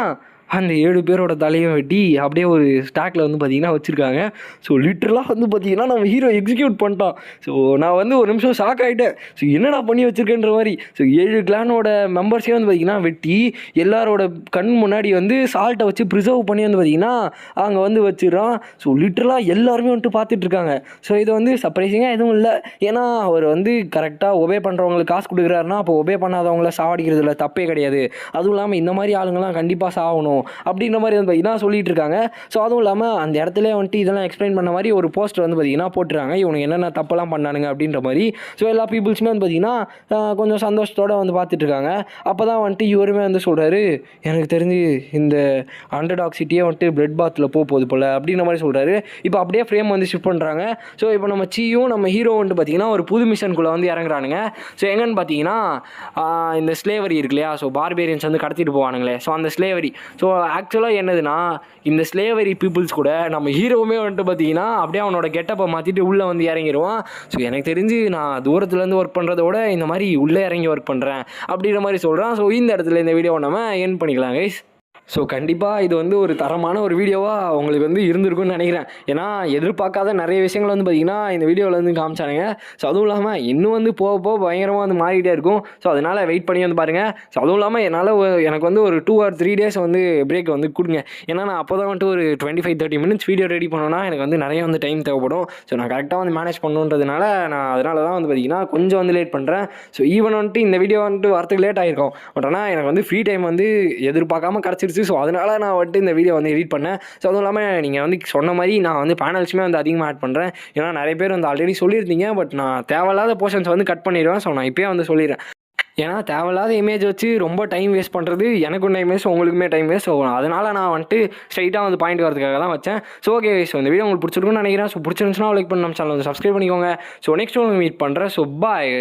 அந்த 7 பேரோட தலையும் வெட்டி அப்படியே ஒரு ஸ்டாக்கில் வந்து பார்த்திங்கன்னா வச்சுருக்காங்க. ஸோ லிட்ரலாக வந்து பார்த்திங்கன்னா நம்ம ஹீரோ எக்ஸிக்யூட் பண்ணிட்டான். ஸோ நான் வந்து ஒரு நிமிஷம் ஷாக் ஆகிட்டேன். ஸோ என்னடா பண்ணி வச்சுருக்கேன்ற மாதிரி. ஸோ 7 கிளானோட மெம்பர்ஸே வந்து பார்த்திங்கன்னா வெட்டி எல்லாரோட கண் முன்னாடி வந்து சால்ட்டை வச்சு ப்ரிசர்வ் பண்ணி வந்து பார்த்திங்கன்னா அங்கே வந்து வச்சிடறான். ஸோ லிட்ரலாக எல்லாருமே வந்துட்டு பார்த்துட்ருக்காங்க. ஸோ இது வந்து சர்ப்ரைசிங்காக எதுவும் இல்லை. ஏன்னா அவர் வந்து கரெக்டாக ஒபே பண்ணுறவங்களுக்கு காசு கொடுக்குறாருன்னா அப்போ ஒபே பண்ணாதவங்கள சாவடிக்கிறதுல தப்பே கிடையாது. அதுவும் இல்லாமல் இந்த மாதிரி ஆளுங்கள்லாம் கண்டிப்பாக சாகணும் அப்படின்ற மாதிரி வந்து பார்த்தீங்கன்னா சொல்லிட்டு இருக்காங்க. ஸோ அதுவும் இல்லாமல் அந்த இடத்துல வந்துட்டு இதெல்லாம் எக்ஸ்பிளைன் பண்ண மாதிரி ஒரு போஸ்டர் வந்து பார்த்தீங்கன்னா போட்டுருக்காங்க. இவனுக்கு என்னென்ன தப்பெல்லாம் பண்ணானுங்க அப்படின்ற மாதிரி. ஸோ எல்லா பீப்புள்ஸுமே வந்து பார்த்தீங்கன்னா கொஞ்சம் சந்தோஷத்தோடு வந்து பார்த்துட்ருக்காங்க. அப்போ தான் வந்துட்டு இவருமே வந்து சொல்கிறாரு, எனக்கு தெரிஞ்சு இந்த அண்டர்டாக் சிட்டியே வந்துட்டு பிளட் பாத்தில் போகுது போல் அப்படின்ற மாதிரி சொல்கிறாரு. இப்போ அப்படியே ஃப்ரேம் வந்து ஷிஃப்ட் பண்ணுறாங்க. ஸோ இப்போ நம்ம சீயும் நம்ம ஹீரோ வந்துட்டு பார்த்தீங்கன்னா ஒரு புது மிஷனுக்குள்ளே வந்து இறங்குறானுங்க. ஸோ எங்கன்னு பார்த்தீங்கன்னா இந்த ஸ்லேவரி இருக்கு இல்லையா, ஸோ பார்பேரியன்ஸ் வந்து கடத்திட்டு போவானுங்களே, ஸோ அந்த ஸ்லேவரி. ஸோ ஆக்சுவலாக என்னதுன்னா இந்த ஸ்லேவரி பீப்புள்ஸ் கூட நம்ம ஹீரோவுமே வந்துட்டு பார்த்தீங்கன்னா அப்படியே அவனோட கெட்டப்பை மாற்றிட்டு உள்ளே வந்து இறங்கிடுவான். ஸோ எனக்கு தெரிஞ்சு நான் தூரத்துலேருந்து ஒர்க் பண்ணுறத விட இந்த மாதிரி உள்ளே இறங்கி ஒர்க் பண்ணுறேன் அப்படின்ற மாதிரி சொல்கிறான். ஸோ இந்த இடத்துல இந்த வீடியோவை நம்ம எண்ட் பண்ணிக்கலாம் கைஸ். ஸோ கண்டிப்பாக இது வந்து ஒரு தரமான ஒரு வீடியோவாக உங்களுக்கு வந்து இருந்திருக்குன்னு நினைக்கிறேன். ஏன்னா எதிர்பார்க்காத நிறைய விஷயங்கள் வந்து பார்த்திங்கன்னா இந்த வீடியோவில் வந்து காமிச்சானுங்க. ஸோ அதுவும் இல்லாமல் இன்னும் வந்து போக போக பயங்கரமாக வந்து மாறிக்கிட்டே இருக்கும். ஸோ அதனால் வெயிட் பண்ணி வந்து பாருங்கள். ஸோ அதுவும் இல்லாமல் எனக்கு வந்து ஒரு 2 or 3 days வந்து பிரேக் வந்து கொடுங்க. ஏன்னா நான் அப்போ தான் வந்துட்டு ஒரு 25-30 minutes வீடியோ ரெடி பண்ணோன்னா எனக்கு வந்து நிறைய வந்து டைம் தேவைப்படும். ஸோ நான் கரெக்டாக வந்து மேனேஜ் பண்ணுன்றதுனால நான் அதனால தான் வந்து பார்த்திங்கன்னா கொஞ்சம் வந்து லேட் பண்ணுறேன். ஸோ ஈவன் வந்துட்டு இந்த வீடியோ வந்துட்டு வரத்துக்கு லேட் ஆகிருக்கும். பட் ஆனால் எனக்கு வந்து ஃப்ரீ டைம் வந்து எதிர்பார்க்காம கிடச்சிருச்சு. ஸோ அதனால் நான் வந்துட்டு இந்த வீடியோ வந்து எடிட் பண்ணேன். ஸோ அதுவும் இல்லாமல் நீங்கள் வந்து சொன்ன மாதிரி நான் வந்து பேனல்ஸுமே வந்து அதிகமாக ஆட் பண்ணுறேன். ஏன்னா நிறைய பேர் வந்து ஆல்ரெடி சொல்லியிருந்தீங்க. பட் நான் தேவையில்லாத போர்ஷன்ஸ் வந்து கட் பண்ணிடுவேன். ஸோ நான் இப்போயே வந்து சொல்லிடுறேன். ஏன்னா தேவையில்லாத இமேஜ் வச்சு ரொம்ப டைம் வேஸ்ட் பண்ணுறது எனக்கும் டைம் வேஸ்ட், உங்களுக்குமே டைம் வேஸ்ட். ஸோ அதனால் நான் வந்துட்டு ஸ்ட்ரைட்டாக வந்து பாயிண்ட் வரதுக்காக தான் வச்சேன். ஸோ ஓகே, ஸோ இந்த வீடியோ உங்களுக்கு பிடிச்சிருக்குன்னு நினைக்கிறேன். ஸோ பிடிச்சிருந்துச்சுன்னா லைக் பண்ணி நம்ம சேனல் வந்து சப்ஸ்கிரைப் பண்ணிக்கோங்க. ஸோ நெக்ஸ்ட் உங்களுக்கு மீட் பண்ணுறேன். So bye.